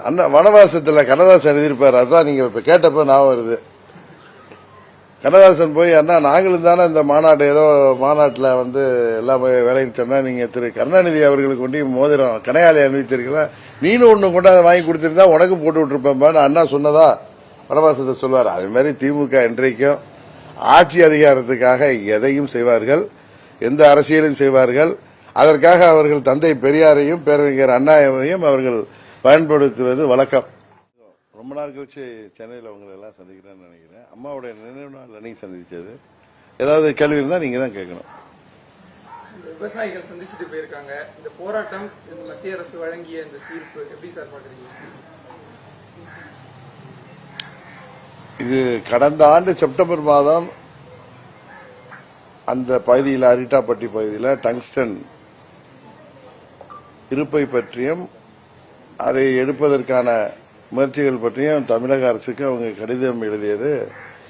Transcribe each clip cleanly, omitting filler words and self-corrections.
அண்ணா வனவாசத்தில் கண்ணதாசன் எழுதியிருப்பார். அதான் நீங்க இப்ப கேட்டப்ப நான் வருது. கண்ணதாசன் போய் அண்ணா நாங்களும் தானே இந்த மாநாடு ஏதோ மாநாட்டில் எல்லாம் வேலைன்னு சொன்னா நீங்க திரு கருணாநிதி அவர்களுக்கு கொண்டு மோதிரம் கனையாளி அணிவித்திருக்கலாம், நீனும் ஒண்ணு கொண்டு அதை வாங்கி கொடுத்திருந்தா உனக்கு போட்டு விட்டுருப்பேன் அண்ணா சொன்னதா வனவாசத்தை சொல்வார். அதே மாதிரி திமுக இன்றைக்கும் ஆட்சி அதிகாரத்துக்காக எதையும் செய்வார்கள், எந்த அரசியலும் செய்வார்கள். அதற்காக அவர்கள் தந்தை பெரியாரையும் பேரறிஞர் அண்ணாவையும் அவர்கள் பயன்படுத்துவது வழக்கம். ரொம்ப நாள் கழிச்சு சென்னையில் உங்களை எல்லாம் சந்திக்கிறேன்னு நினைக்கிறேன். அம்மாவுடைய நினைவு நாள் அன்னைக்கு சந்திச்சது. ஏதாவது கேள்வி இருந்தா நீங்க தான் கேட்கணும். விவசாயிகள் சந்திச்சுட்டு போயிருக்காங்க. இந்த போராட்டம் மத்திய அரசு வழங்கிய இந்த தீர்ப்பு எப்படி சார் பாக்குறீங்க? இது கடந்த ஆண்டு செப்டம்பர் மாதம் அந்த பகுதியில் அரிட்டாப்பட்டி பகுதியில் டங்ஸ்டன் இருப்பை பற்றியும் அதை எடுப்பதற்கான முயற்சிகள் பற்றியும் தமிழக அரசுக்கு அவங்க கடிதம் எழுதியது,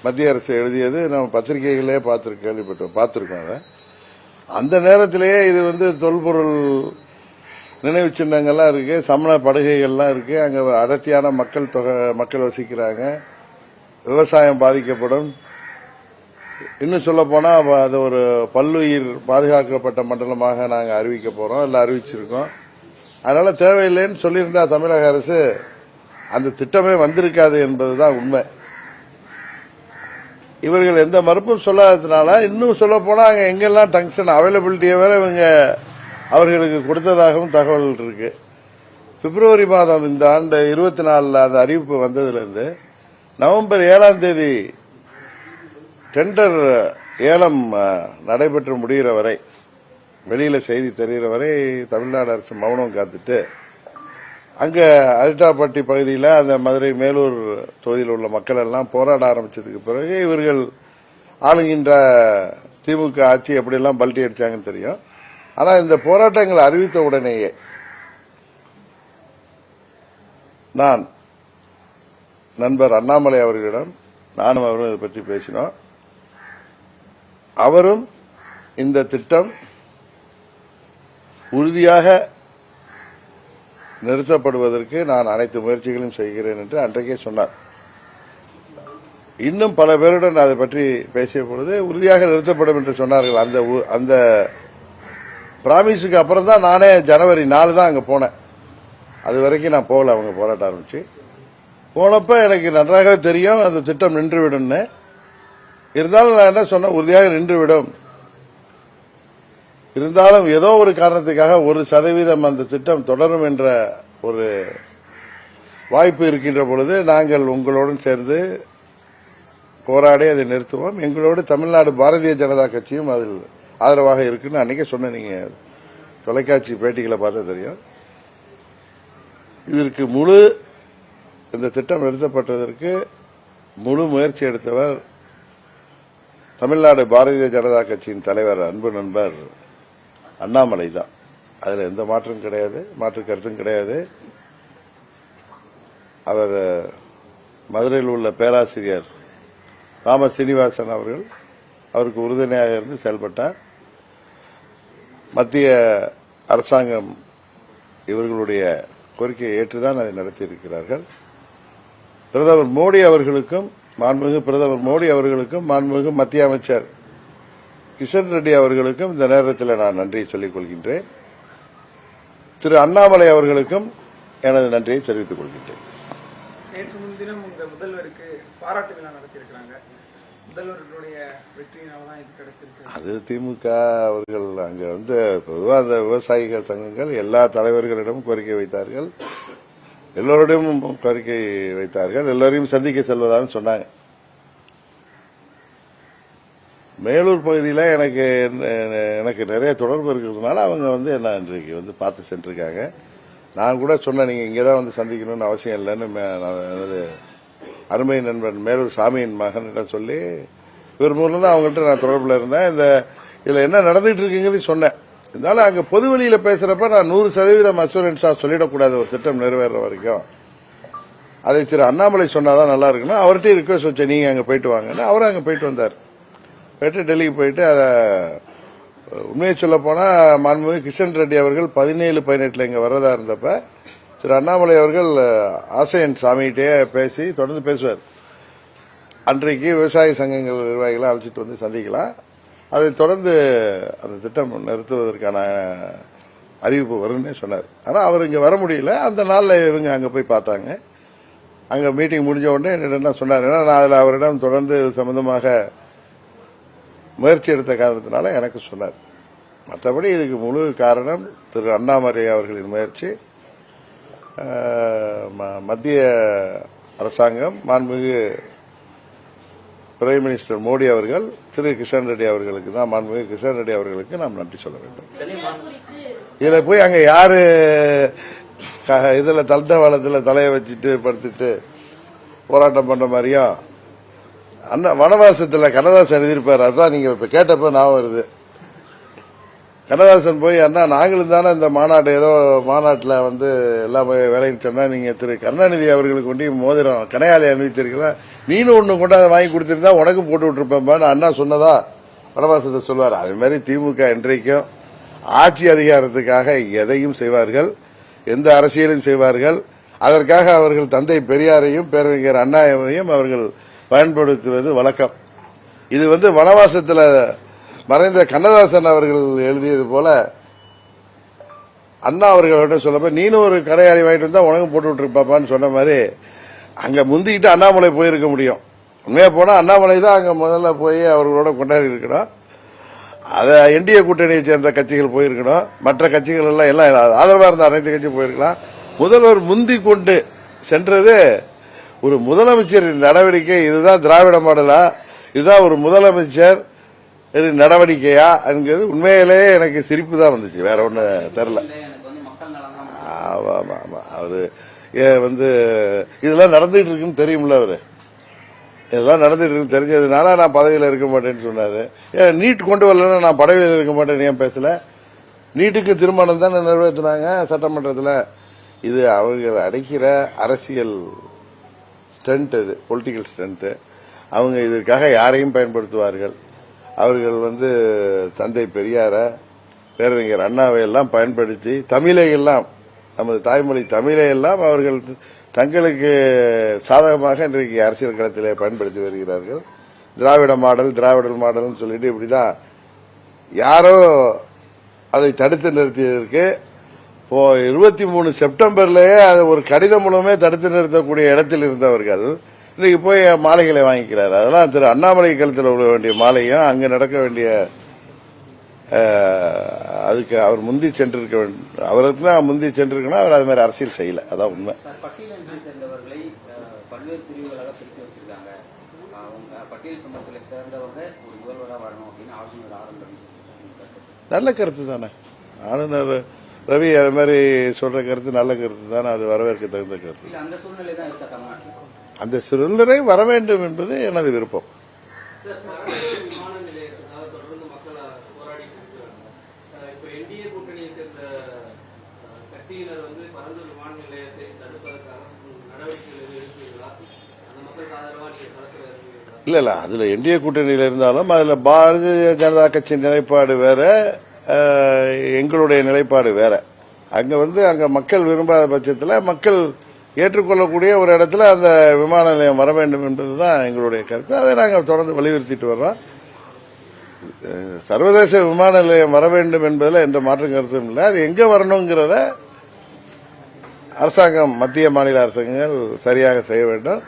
மத்திய அரசு எழுதியது நம்ம பத்திரிகைகளே பார்த்திருக்கோம். அதை அந்த நேரத்திலேயே இது தொல்பொருள் நினைவு சின்னங்கள்லாம் இருக்கு, சமண படுகைகள்லாம் இருக்கு, அங்க அடர்த்தியான மக்கள் வசிக்கிறாங்க, விவசாயம் பாதிக்கப்படும். இன்னும் சொல்ல போனா அது ஒரு பல்லுயிர் பாதுகாக்கப்பட்ட மண்டலமாக நாங்கள் அறிவிக்க போறோம், எல்லாம் அறிவிச்சிருக்கோம். அதனால தேவையில்லைன்னு சொல்லியிருந்தா தமிழக அரசு அந்த திட்டமே வந்திருக்காது என்பதுதான் உண்மை. இவர்கள் எந்த மறுப்பும் சொல்லாததுனால இன்னும் சொல்ல போனா அங்க எங்கெல்லாம் டங்ஸ்டன் அவைலபிலிட்டியை வேற இவங்க அவர்களுக்கு கொடுத்ததாகவும் தகவல் இருக்கு. பிப்ரவரி மாதம் இந்த ஆண்டு 24 அந்த அறிவிப்பு வந்ததிலிருந்து நவம்பர் 7ஆம் தேதி டெண்டர் ஏலம் நடைபெற்று முடிகிற வரை, வெளியில செய்தி தெரிகிற வரை தமிழ்நாடு அரசு மௌனம் காத்துட்டு அங்க அரிட்டாப்பட்டி பகுதியில் அந்த மதுரை மேலூர் தொகுதியில் உள்ள மக்கள் எல்லாம் போராட ஆரம்பிச்சதுக்கு பிறகு இவர்கள் ஆளுகின்ற திமுக ஆட்சி எப்படியெல்லாம் பல்ட்டி அடிச்சாங்கன்னு தெரியும். ஆனா இந்த போராட்டங்களை அறிவித்த உடனேயே நான் நண்பர் அண்ணாமலை அவர்களிடம் நானும் அவரும் இதை பற்றி பேசினோம். அவரும் இந்த திட்டம் உறுதியாக நிறுத்தப்படுவதற்கு நான் அனைத்து முயற்சிகளையும் செய்கிறேன் என்று அன்றைக்கே சொன்னார். இன்னும் பல பேருடன் அதை பற்றி பேசிய பொழுது உறுதியாக நிறுத்தப்படும் என்று சொன்னார்கள். அந்த பிராமிஸுக்கு அப்புறம் தான் நானே ஜனவரி 4 தான் அங்க போனேன். அது வரைக்கும் நான் போகல. அவங்க போராட்டம் ஆரம்பிச்சு போனப்ப எனக்கு நன்றாக தெரியும் அந்த திட்டம் நின்றுவிடும். இருந்தாலும் நான் என்ன சொன்னேன், உறுதியாக நின்றுவிடும். இருந்தாலும் ஏதோ ஒரு காரணத்துக்காக 1% அந்த திட்டம் தொடரும் என்ற ஒரு வாய்ப்பு இருக்கின்ற பொழுது நாங்கள் உங்களுடன் சேர்ந்து போராடி அதை நிறுத்துவோம். எங்களோடு தமிழ்நாடு பாரதிய ஜனதா கட்சியும் அதில் ஆதரவாக இருக்குன்னு அன்னைக்கே சொன்ன, நீங்க தொலைக்காட்சி பேட்டிகளை பார்த்தா தெரியும். இதற்கு இந்த திட்டம் நிறுத்தப்பட்டதற்கு முழு முயற்சி எடுத்தவர் தமிழ்நாடு பாரதிய ஜனதா கட்சியின் தலைவர் அன்பு நண்பர் அண்ணாமலை தான். அதுல எந்த மாற்றம் கிடையாது, மாற்று கருத்தும் கிடையாது. அவர் மதுரையில் உள்ள பேராசிரியர் ராம சீனிவாசன் அவர்கள் அவருக்கு உறுதுணையாக இருந்து செயல்பட்டார். மத்திய அரசாங்கம் இவர்களுடைய கோரிக்கையை ஏற்றுதான் அதை நடத்தியிருக்கிறார்கள். பிரதமர் மோடி அவர்களுக்கும் மாண்புமிகு மத்திய அமைச்சர் கிஷன் ரெட்டி அவர்களுக்கும் இந்த நேரத்தில் நான் நன்றியை சொல்லிக் கொள்கின்றேன். திரு அண்ணாமலை அவர்களுக்கும் எனது நன்றியை தெரிவித்துக் கொள்கின்றேன். நேற்று முன்தினம் உங்க முதல்வருக்கு பாராட்டு விழா நடத்தியிருக்கிறாங்க. முதல்வர்களுடைய வெற்றியினால தான் இது கிடைச்சிருக்கு. அது திமுக அவர்கள் அங்க பொதுவாக அந்த விவசாயிகள் சங்கங்கள் எல்லா தலைவர்களிடமும் கோரிக்கை வைத்தார்கள், எல்லோரிடமும் கோரிக்கை வைத்தார்கள், எல்லோரையும் சந்திக்க செல்வதாக சொன்னாங்க. மேலூர் பகுதியில் எனக்கு நிறைய தொடர்பு இருக்கிறதுனால அவங்க என்ன இன்றைக்கு பார்த்து சென்றிருக்காங்க. நான் கூட சொன்னேன், நீங்க இங்கதான் சந்திக்கணும்னு அவசியம் இல்லைன்னு எனது அருமை நண்பன் மேலூர் சாமியின் மகனிடம் சொல்லி இவர் மூலம் தான் அவங்கள்ட்ட நான் தொடர்பில் இருந்தேன். இதுல என்ன நடந்துட்டு இருக்குங்கிறது சொன்னேன். இருந்தாலும் அங்க பொதுவெளியில பேசுறப்ப நான் 100% அசூரன்ஸா சொல்லிடக்கூடாது ஒரு திட்டம் நிறைவேற வரைக்கும். அதை திரு அண்ணாமலை சொன்னாதான் நல்லா இருக்குன்னு அவர்கிட்ட ரிக்வஸ்ட் வச்சேன், நீங்க அங்க போயிட்டு வாங்கன்னு. அவரும் அங்க போயிட்டு வந்தார். போயிட்டு டெல்லிக்கு போயிட்டு அதை உண்மையை சொல்ல போனா மாண்புமிகு கிஷன் ரெட்டி அவர்கள் 17-18 இங்க வர்றதா இருந்தப்ப திரு அண்ணாமலை அவர்கள் ஆசையன் சாமிகிட்டே பேசி தொடர்ந்து பேசுவார். அன்றைக்கு விவசாய சங்கங்கள் நிர்வாகிகளை அழைச்சிட்டு வந்து சந்திக்கலாம். அதைத் தொடர்ந்து அந்த திட்டம் நிறுத்துவதற்கான அறிவிப்பு வரும்னே சொன்னார். ஆனால் அவர் இங்கே வர முடியல. அந்த நாளில் இவங்க அங்கே போய் பார்த்தாங்க. அங்கே மீட்டிங் முடிஞ்ச உடனே என்னிடம் சொன்னார். ஏன்னா நான் அதில் அவரிடம் தொடர்ந்து இது சம்பந்தமாக முயற்சி எடுத்த காரணத்தினால எனக்கு சொன்னார். மற்றபடி இதுக்கு முழு காரணம் திரு அண்ணாமலை அவர்களின் முயற்சி. மத்திய அரசாங்கம் மாண்புமிகு பிரைம் மினிஸ்டர் மோடி அவர்கள் திரு கிஷன் ரெட்டி அவர்களுக்கு தான், மாண்புமிகு கிஷன் ரெட்டி அவர்களுக்கு நாம் நன்றி சொல்ல வேண்டும். இதுல போய் அங்க யாரு இதுல தண்டவாளத்தில் தலையை வச்சுட்டு படுத்துட்டு போராட்டம் பண்ற மாதிரியும் அண்ணா வனவாசத்தில் கண்ணதாசன் எழுதியிருப்பார். அதான் நீங்க இப்ப கேட்டப்ப ஞாபகம் வருது. கண்ணதாசன் போய் அண்ணா நாங்களும் தானே இந்த மாநாடு ஏதோ மாநாட்டில் வந்து எல்லா வேலையும் சொன்னா நீங்க திரு கருணாநிதி அவர்களுக்கு கொண்டு மோதிரம் கனையாளி அணிவித்திருக்கலாம், நீனும் ஒண்ணு கொண்டு அதை வாங்கி கொடுத்திருந்தா உனக்கும் போட்டு விட்டுருப்பேன் அண்ணா சொன்னதா வனவாசத்தை சொல்வார். அதே மாதிரி திமுக இன்றைக்கும் ஆட்சி அதிகாரத்துக்காக எதையும் செய்வார்கள், எந்த அரசியலும் செய்வார்கள். அதற்காக அவர்கள் தந்தை பெரியாரையும் பேரறிஞர் அண்ணாவையும் அவர்கள் பயன்படுத்துவது வழக்கம். இது வந்து வனவாசத்தில் மறைந்த கண்ணதாசன் அவர்கள் எழுதியது போல அண்ணா அவர்களோட சொல்லப்ப நீனும் ஒரு கடையாளி வாங்கிட்டு வந்தா உனக்கும் போட்டு விட்டுருப்பாப்பான்னு சொன்ன மாதிரி அங்க முந்திக்கிட்டு அண்ணாமலை போயிருக்க முடியும். உண்மையா போனா அண்ணாமலை தான் அங்க முதல்ல போய் அவர்களோட கொண்டாடி இருக்கணும். அதை என்டிஏ கூட்டணியை சேர்ந்த கட்சிகள் போயிருக்கணும். மற்ற கட்சிகள் எல்லாம் ஆதரவா இருந்த அனைத்து கட்சியும் போயிருக்கலாம். முதல்வர் முந்தி கொண்டு சென்றது ஒரு முதலமைச்சரின் நடவடிக்கை. இதுதான் திராவிட மாடலா, இதுதான் ஒரு முதலமைச்சர் நடவடிக்கையா என்கிறது உண்மையிலேயே எனக்கு சிரிப்பு தான் வந்துச்சு, வேற ஒண்ணு தெரியல. அவரு வந்து இதெல்லாம் நடந்துட்டு இருக்குன்னு தெரியும்ல, அவரு இதெல்லாம் நடந்துட்டு இருக்கு தெரிஞ்சதுனால நான் பதவியில் இருக்க மாட்டேன்னு சொன்னாரு. நீட் கொண்டு வரலன்னா நான் பதவியில் இருக்க மாட்டேன்னு ஏன் பேசல? நீட்டுக்கு திருமணம் தானே நிறைவேற்றினாங்க சட்டமன்றத்தில். இது அவர்கள் அடைக்கிற அரசியல் ஸ்டண்ட், இது பொலிட்டிக்கல் ஸ்டண்ட். அவங்க இதற்காக யாரையும் பயன்படுத்துவார்கள். அவர்கள் வந்து தந்தை பெரியார பேரறிஞர் அண்ணாவை எல்லாம் பயன்படுத்தி தமிழை எல்லாம், நமது தாய்மொழி தமிழை எல்லாம் அவர்கள் தங்களுக்கு சாதகமாக இன்றைக்கு அரசியல் களத்திலே பயன்படுத்தி வருகிறார்கள். திராவிட மாடல் சொல்லிட்டு இப்படிதான் யாரோ அதை தடுத்து நிறுத்தியதற்கு 23 செப்டம்பர்லயே அது ஒரு கடிதம் மூலமே தடுத்து நிறுத்தக்கூடிய இடத்தில் இருந்தவர்கள் இன்னைக்கு போய் மாலைகளை வாங்கிக்கிறார். அதெல்லாம் திரு அண்ணாமலை கழுத்தில் விட வேண்டிய மாலையும் அங்க நடக்க வேண்டிய அதுக்கு அவர் முந்தி சென்றிருக்க வேண்டும். அவருக்கு தான் முந்தி சென்றிருக்கணும். அவர் அது மாதிரி அரசியல் செய்யல. அதான் உண்மை. பல்வேறு பிரிவுகளாக பிரித்து வச்சிருக்காங்க. பட்டியல் சமூகத்தில் சேர்ந்தவங்க ஒரு முதல்வராக வரணும் அப்படின்னு ஆளுநர் ஆரம்பம். நல்ல கருத்து தானே ஆளுநர் ரவி அது மாதிரி சொல்ற கருத்து நல்ல கருத்து தானே, அது வரவேற்க தகுந்த கருத்து. அந்த சூழ்நிலை தான் இருக்கா தமிழ்நாட்டில்? அந்த சூழ்நிலை வர வேண்டும் என்பது எனது விருப்பம். இல்ல அதுல என்டிஏ கூட்டணியில் இருந்தாலும் அதுல பாரதிய ஜனதா கட்சி நிலைப்பாடு வேற, எங்களுடைய நிலைப்பாடு வேற. அங்க வந்து அங்க மக்கள் விரும்பாத பட்சத்தில் மக்கள் ஏற்றுக்கொள்ளக்கூடிய ஒரு இடத்துல அந்த விமான நிலையம் வர வேண்டும் என்பதுதான் எங்களுடைய கருத்து. அதை நாங்கள் தொடர்ந்து வலியுறுத்திட்டு வர்றோம். சர்வதேச விமான நிலையம் வர வேண்டும் என்பதில் எந்த மாற்று கருத்தும் இல்லை. அது எங்க வரணுங்கிறத அரசாங்கம், மத்திய மாநில அரசாங்கங்கள் சரியாக செய்ய வேண்டும்.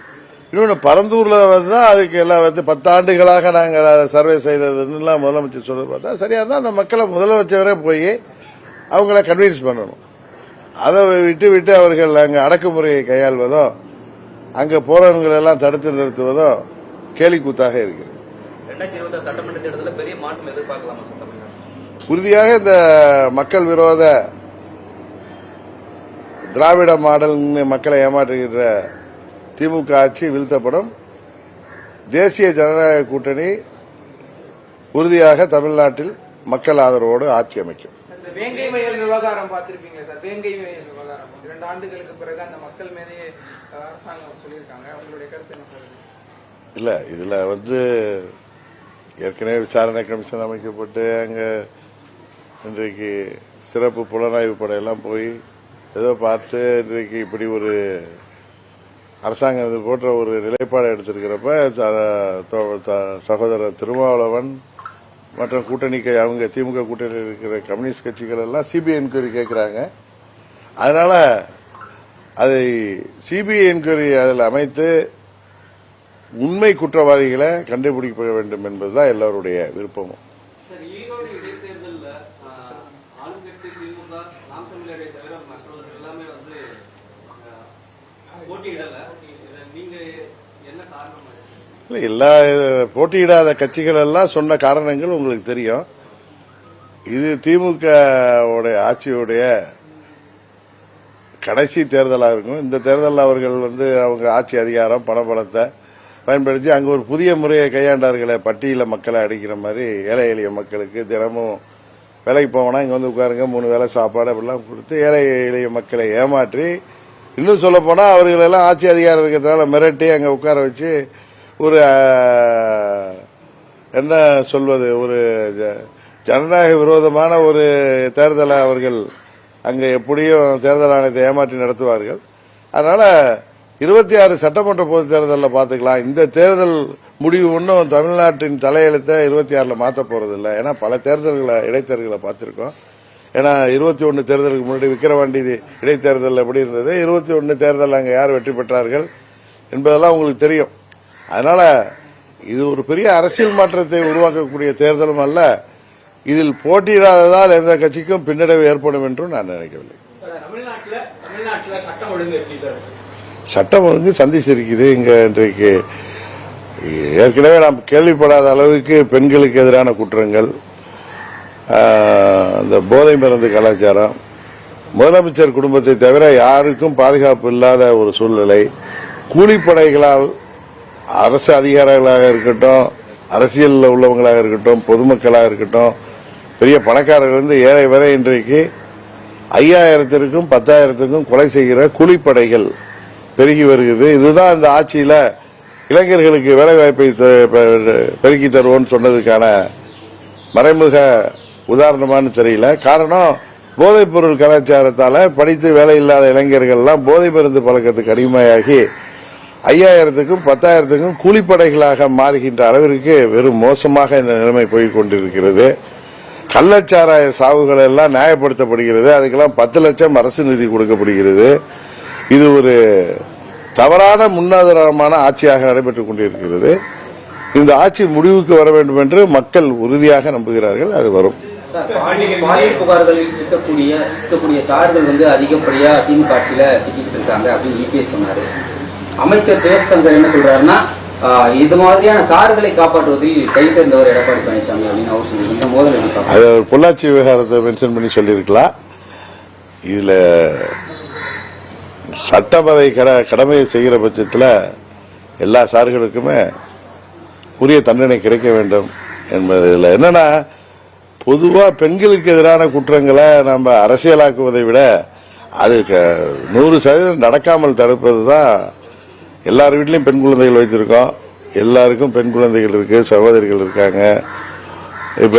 இன்னொன்று பரந்தூர்ல வந்து அதுக்கு எல்லாம் வந்து 10 ஆண்டுகளாக நாங்கள் அதை சர்வே செய்ததுன்னு முதலமைச்சர் சொல்றது பார்த்தா சரியா தான். அந்த மக்களை முதலமைச்சரே போய் அவங்கள கன்வின்ஸ் பண்ணணும். அதை விட்டு அவர்கள் அங்கே அடக்குமுறையை கையாள்வதோ அங்க போறவங்களை எல்லாம் தடுத்து நிறுத்துவதோ கேலிக்கூத்தாக இருக்கிறது. 2026 சட்டமன்ற தேர்தலில் பெரிய மாற்றம் எதிர்பார்க்கலாமா? உறுதியாக இந்த மக்கள் விரோத திராவிட மாடல் மக்களை ஏமாற்றுகின்ற திமுக ஆட்சி வீழ்த்தப்படும். தேசிய ஜனநாயக கூட்டணி உறுதியாக தமிழ்நாட்டில் மக்கள் ஆதரவோடு ஆட்சி அமைக்கும். வேங்கை வயல் விவகாரம் பார்த்திருப்பீங்க சார். வேங்கை வயல் விவகாரம் 2 ஆண்டுகளுக்கு பிறகு அந்த மக்கள் மீது அரசாங்கம் சொல்லியிருக்காங்க. உங்களுடைய கருத்து என்ன சார்? இல்ல இதுல வந்து ஏற்கனவே விசாரணை கமிஷன் அமைக்கப்பட்டு அங்க இன்றைக்கு சிறப்பு புலனாய்வு படையெல்லாம் போய் ஏதோ பார்த்து இன்றைக்கு இப்படி ஒரு அரசாங்கம் இது போன்ற ஒரு நிலைப்பாடு எடுத்திருக்கிறப்ப சகோதரர் திருமாவளவன் மற்றும் கூட்டணிக்கு அவங்க திமுக கூட்டணியில் இருக்கிற கம்யூனிஸ்ட் கட்சிகள் எல்லாம் சிபிஐ என்கொயரி கேட்கிறாங்க. அதனால அதை சிபிஐ என்கொயரி அதில் அமைத்து உண்மை குற்றவாளிகளை கண்டுபிடிக்க வேண்டும் என்பதுதான் எல்லாருடைய விருப்பமும். எல்லா போட்டியிடாத கட்சிகள் எல்லாம் சொன்ன காரணங்கள் உங்களுக்கு தெரியும். இது திமுக ஆட்சியுடைய கடைசி தேர்தலாக இருக்கும். இந்த தேர்தலில் அவர்கள் அவங்க ஆட்சி அதிகாரம் பணபலத்தை பயன்படுத்தி அங்கு ஒரு புதிய முறையை கையாண்டார்களே, பட்டியல மக்களை அடிக்கிற மாதிரி ஏழை எளிய மக்களுக்கு தினமும் வேலைக்கு போவோம்னா இங்க உட்காருங்க 3 வேளை சாப்பாடு அப்படிலாம் கொடுத்து ஏழை எளிய மக்களை ஏமாற்றி, இன்னும் சொல்ல போனா அவர்களெல்லாம் ஆட்சி அதிகாரம் இருக்கிறதுனால மிரட்டி அங்க உட்கார வச்சு ஒரு என்ன சொல்வது, ஒரு ஜனநாயக விரோதமான ஒரு தேர்தலை அவர்கள் அங்க எப்படியும் தேர்தல் ஆணையத்தை ஏமாற்றி நடத்துவார்கள். அதனால 26 சட்டமன்ற பொதுத் தேர்தலில் பார்த்துக்கலாம். இந்த தேர்தல் முடிவு ஒன்றும் தமிழ்நாட்டின் தலையெழுத்தை 26ல் மாற்ற போறதில்லை. ஏன்னா பல தேர்தல்களை இடைத்தேர்தல்களை பார்த்திருக்கோம். ஏன்னா 21 தேர்தலுக்கு முன்னாடி விக்கிரவாண்டி இடைத்தேர்தல் எப்படி இருந்தது, 21 தேர்தல் அங்கே யார் வெற்றி பெற்றார்கள் என்பதெல்லாம் உங்களுக்கு தெரியும். அதனால இது ஒரு பெரிய அரசியல் மாற்றத்தை உருவாக்கக்கூடிய தேர்தலும் அல்ல. இதில் போட்டியிடாததால் எந்த கட்சிக்கும் பின்னடைவு ஏற்படும் என்றும் நான் நினைக்கவில்லை. சட்டம் ஒழுங்கு சந்திச்சிருக்குது. இங்க இன்றைக்கு ஏற்கனவே நாம் கேள்விப்படாத அளவுக்கு பெண்களுக்கு எதிரான குற்றங்கள், இந்த போதை மருந்து கலாச்சாரம், முதலமைச்சர் குடும்பத்தை தவிர யாருக்கும் பாதுகாப்பு இல்லாத ஒரு சூழ்நிலை, கூலிப்படைகளால் அரசு அதிகாரிகளாக இருக்கட்டும், அரசியலில் உள்ளவங்களாக இருக்கட்டும், பொதுமக்களாக இருக்கட்டும், பெரிய பணக்காரர்கள் ஏழை வரை இன்றைக்கு 5000த்திற்கும் 10,000த்திற்கும் கொலை செய்கிற கூலிப்படைகள் பெருகி வருகிறது. இதுதான் இந்த ஆட்சியில இளைஞர்களுக்கு வேலைவாய்ப்பை பெருக்கி தருவோம்னு சொன்னதுக்கான மறைமுக உதாரணமானு தெரியல. காரணம், போதைப் பொருள் கலாச்சாரத்தால படித்து வேலை இல்லாத இளைஞர்கள் எல்லாம் போதை மருந்து பழக்கத்துக்கு அடிமையாகி 5000த்திற்கும் 10,000த்திற்கும் கூலிப்படைகளாக மாறுகின்ற அளவிற்கு வெறும் மோசமாக இந்த நிலைமை போய்க் கொண்டிருக்கிறது. கள்ளச்சாராய சாவுகள் எல்லாம் நியாயப்படுத்தப்படுகிறது. அதுக்கெல்லாம் 10 லட்சம் அரசு நிதி கொடுக்கப்படுகிறது. இது ஒரு தவறான முன்னாதாரமான ஆட்சியாக நடைபெற்றுக் கொண்டிருக்கிறது. இந்த ஆட்சி முடிவுக்கு வர வேண்டும் என்று மக்கள் உறுதியாக நம்புகிறார்கள். அது வரும். பாலியல் புகார்களில் சிக்கக்கூடிய சார்கள் அதிகப்படியா திமுக ஆட்சியில சிக்கிட்டு இருக்காங்க அப்படின்னு இபிஎஸ் சொன்னாரு. அமைச்சர் சிவசங்கர் என்ன சொல்றாருன்னா, இது மாதிரியான சார்களை காப்பாற்றுவதில் கை தேர்ந்தவர் எடப்பாடி பழனிசாமி அப்படின்னு அவர் சொல்லி இந்த மோதல் அது ஒரு பொள்ளாச்சி விவகாரத்தை மென்ஷன் பண்ணி சொல்லியிருக்கலாம். இதுல சட்டமதை கடமையை செய்கிற பட்சத்தில் எல்லா சார்களுக்குமே உரிய தண்டனை கிடைக்க வேண்டும் என்பது. இதில் என்னன்னா, பொதுவா பெண்களுக்கு எதிரான குற்றங்களை நம்ம அரசியலாக்குவதை விட அது 100% நடக்காமல் தடுப்பதுதான். எல்லார் வீட்லயும் பெண் குழந்தைகள் வைத்திருக்கோம், எல்லாருக்கும் பெண் குழந்தைகள் இருக்கு, சகோதரிகள் இருக்காங்க. இப்ப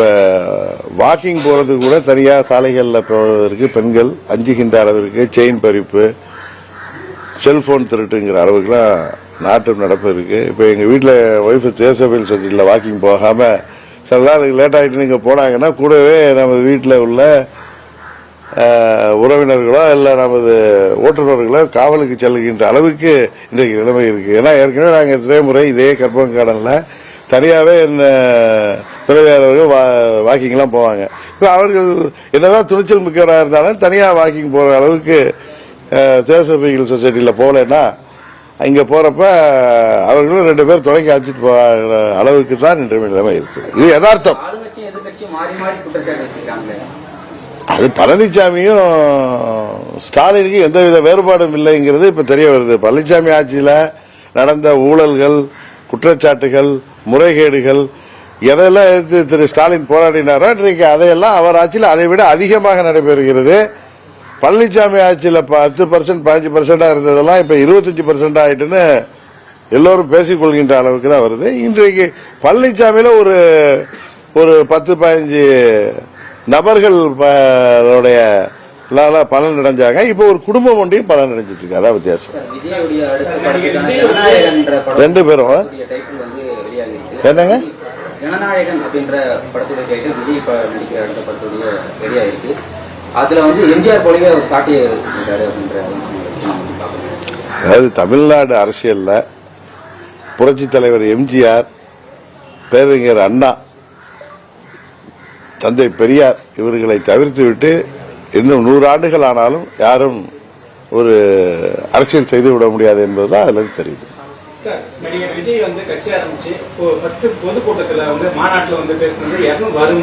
வாக்கிங் போறதுக்கு கூட தனியா சாலைகளில் போவதற்கு பெண்கள் அஞ்சுகின்ற அளவிற்கு செயின் பறிப்பு, செல்போன் திருட்டுங்கிற அளவுக்குலாம் நாட்டம் நடப்பு இருக்கு. இப்ப எங்க வீட்டில் ஒய்ஃபு தேசபையில் சொசைட்டியில் வாக்கிங் போகாம சில நாள் லேட் ஆகிட்டு நீங்க போனாங்கன்னா கூடவே நமது வீட்டில் உள்ள உறவினர்களோ இல்ல நமது ஓட்டுநர்களோ காவலுக்கு செல்கின்ற அளவுக்கு இன்றைக்கு நிலைமை இருக்கு. ஏன்னா ஏற்கனவே நாங்கள் எத்தனை முறை இதே கற்பங்காடன்ல தனியாவே துணைவியாளர்கள் வாக்கிங்லாம் போவாங்க. இப்ப அவர்கள் என்னதான் துணிச்சல் மிக்கவராக இருந்தாலும் தனியா வாக்கிங் போற அளவுக்கு தேசபைகள் சொசைட்டியில போகலன்னா இங்க போறப்ப அவர்களும் 2 பேர் துணைக்கு அழைச்சிட்டு போகிற அளவுக்கு தான் இன்றைய நிலைமை இருக்கு. இது யதார்த்தம். அது பழனிசாமியும் ஸ்டாலினுக்கு எந்தவித வேறுபாடும் இல்லைங்கிறது இப்ப தெரிய வருது. பழனிசாமி ஆட்சியில நடந்த ஊழல்கள், குற்றச்சாட்டுகள், முறைகேடுகள் எதெல்லாம் எடுத்து திரு ஸ்டாலின் போராடினாரோ இன்றைக்கு அதையெல்லாம் அவர் ஆட்சியில் அதை விட அதிகமாக நடைபெறுகிறது. பழனிசாமி ஆட்சியில் 10% 15% இருந்ததெல்லாம் இப்ப 25% ஆயிட்டுன்னு எல்லோரும் பேசிக் கொள்கின்ற அளவுக்கு தான் வருது. இன்றைக்கு பழனிசாமியில ஒரு 10-15 நபர்களுடைய பலன் அடைஞ்சாங்க. இப்போ ஒரு குடும்பம் ஒன்றையும் பலன் அடைஞ்சிட்டு இருக்கு. அதான் வித்தியாசம். விஜயுடைய அடுத்த படத்துக்கான ஜனநாயகன் என்ற படம் 2 பேரும் டைட்டில் வந்து வெளியாகி இருக்கு. என்னங்க ஜனநாயகன் அப்படின்ற படத்துடைய டைட்டில் விஜய் நடிக்கிற அடுத்த படத்துடைய வெளியாயிருக்கு. அதுல வந்து எம்ஜிஆர் போலவே ஒரு சாட்டியை வச்சிருக்காரு அப்படின்ற. அதாவது தமிழ்நாடு அரசியல்ல புரட்சி தலைவர் எம்ஜிஆர், பேரறிஞர் அண்ணா, தந்தை பெரியார் இவர்களை தவிர்த்து விட்டு இன்னும் 100 ஆண்டுகள் ஆனாலும் யாரும் ஒரு அரசியல் செய்து விட முடியாது என்பதுதான் அதுல தெரியுது. சார், நடிகர் விஜய் வந்து கட்சி ஆரம்பிச்சு ஃபர்ஸ்ட் பொதுக்கூட்டத்தில் வந்து மாநாட்டில் வந்து பேசுனது வரும்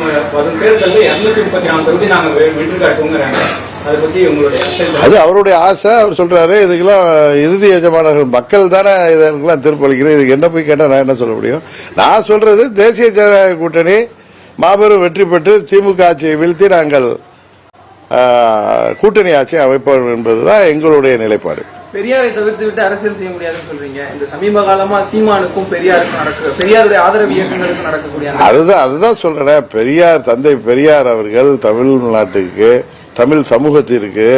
தேர்தலில் 234 தொகுதி நாங்கள் வெற்றி காட்டுவோங்கிறாங்க. அதை பத்தி உங்களுடைய அது அவருடைய ஆசை. அவர் சொல்றாரு இதுக்கெல்லாம் இறுதி எஜமானர்கள் மக்கள் தானே இதற்கெல்லாம் தீர்ப்பளிக்கிறேன். இதுக்கு என்ன போய் கேட்டா நான் என்ன சொல்ல முடியும்? நான் சொல்றது தேசிய ஜனநாயக கூட்டணி மாபெரும் வெற்றி பெற்று திமுக ஆட்சியை வீழ்த்தி நாங்கள் கூட்டணி ஆட்சி அமைப்போம் என்பதுதான் எங்களுடைய நிலைப்பாடு. பெரியாரை தவிர்த்து விட்டு அரசியல் செய்ய முடியாதுன்னு சொல்றீங்க. இந்த சமீப காலமா சீமானுக்கும் பெரியாருக்கும் பெரியாருடைய ஆதரவு இயக்கங்களுக்கும் நடக்கக்கூடிய அதுதான் சொல்றேன். பெரியார், தந்தை பெரியார் அவர்கள் தமிழ்நாட்டுக்கு, தமிழ் சமூகத்திற்கு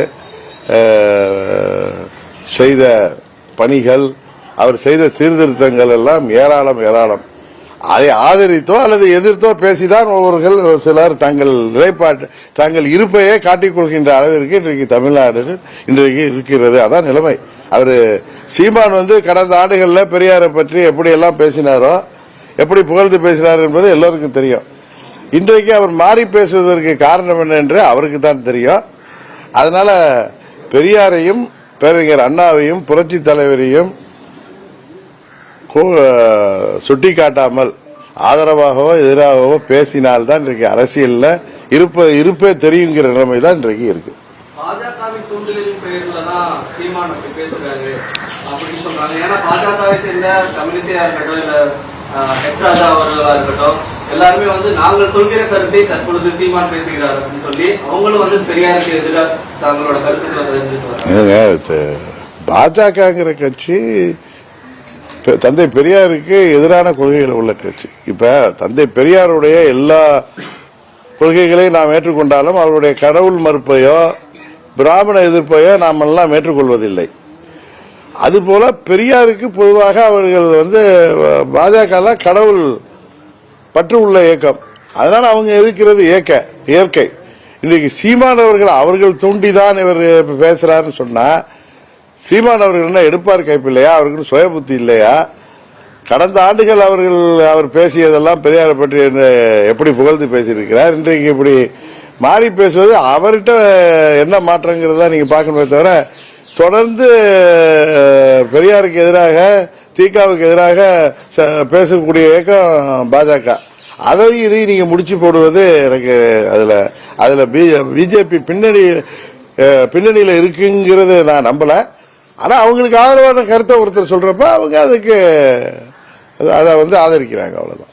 செய்த பணிகள், அவர் செய்த சீர்திருத்தங்கள் எல்லாம் ஏராளம். அதை ஆதரித்தோ அல்லது எதிர்த்தோ பேசிதான் ஒவ்வொருவர்கள் சிலர் தங்கள் இருப்பையே காட்டிக் கொள்கின்ற அளவிற்கு இன்றைக்கு தமிழ்நாடு இன்றைக்கு இருக்கிறது. அதான் நிலைமை. அவரு சீமான் வந்து கடந்த ஆண்டுகளில் பெரியாரை பற்றி எப்படி எல்லாம் பேசினாரோ, எப்படி புகழ்ந்து பேசினார் என்பது எல்லோருக்கும் தெரியும். இன்றைக்கு அவர் மாறி பேசுவதற்கு காரணம் என்ன என்று அவருக்கு தான் தெரியும். அதனால பெரியாரையும் பேரறிஞர் அண்ணாவையும் புரட்சி தலைவரையும் சுட்டிக்காட்டாமல் ஆதரவாகவோ எதிராகவோ பேசினால்தான் இன்றைக்கு அரசியல்ல இருப்பே தெரியுங்கிற நிலைமை தான் இன்றைக்கு இருக்கு. பாஜகவின் தூண்டுதலின் பெயர்ல தான் சீமான் அப்படி பேசுறாரு அப்படின்னு சொல்றாங்க. ஏன்னா பாஜகவை சேர்ந்த தமிழிசையா இருக்கட்டும், இல்ல எச் ராஜா அவர்களா இருக்கட்டும், எல்லாருமே வந்து நாங்கள் சொல்கிற கருத்தை தற்பொழுது சீமான் பேசுகிறார் அப்படின்னு சொல்லி அவங்களும் வந்து பெரியாருக்கு எதிராக தங்களோட கருத்துக்களை தெரிஞ்சுக்கிறாங்க. பாஜகங்கிற கட்சி தந்தை பெரியாருக்கு எதிரான கொள்கைகள் உள்ள கட்சி. இப்ப தந்தை பெரியாருடைய எல்லா கொள்கைகளையும் நாம் ஏற்றுக்கொண்டாலும் அவருடைய கடவுள் மறுப்பையோ பிராமண எதிர்ப்பையோ நாம் எல்லாம் ஏற்றுக்கொள்வதில்லை. அதுபோல பெரியாருக்கு பொதுவாக அவர்கள் வந்து பாஜக கடவுள் பற்று உள்ள இயக்கம். அதனால அவங்க எதிர்க்கிறது இயற்கை. இன்றைக்கு சீமான் அவர்கள் தூண்டிதான் இவர் பேசுறாருன்னு சொன்னா, சீமான் அவர்கள் என்ன எடுப்பார் கைப்பில்லையா? அவருக்கு சுய புத்தி இல்லையா? கடந்த ஆண்டுகள் அவர் பேசியதெல்லாம் பெரியாரை பற்றி எப்படி புகழ்ந்து பேசியிருக்கிறார். இன்றைக்கு இப்படி மாறி பேசுவது அவர்கிட்ட என்ன மாற்றங்கிறதா நீங்க பார்க்கணுமே தவிர, தொடர்ந்து பெரியாருக்கு எதிராக, திகாவுக்கு எதிராக பேசக்கூடிய இயக்கம் பாஜக. அதையும் இதையும் நீங்க முடிச்சு போடுவது எனக்கு அதுல பிஜேபி பின்னணியில இருக்குங்கிறது நான் நம்பல. ஆனா அவங்களுக்கு ஆதரவான கருத்தை ஒருத்தர் சொல்றப்ப அவங்க அதை வந்து ஆதரிக்கிறாங்க. அவ்வளவுதான்.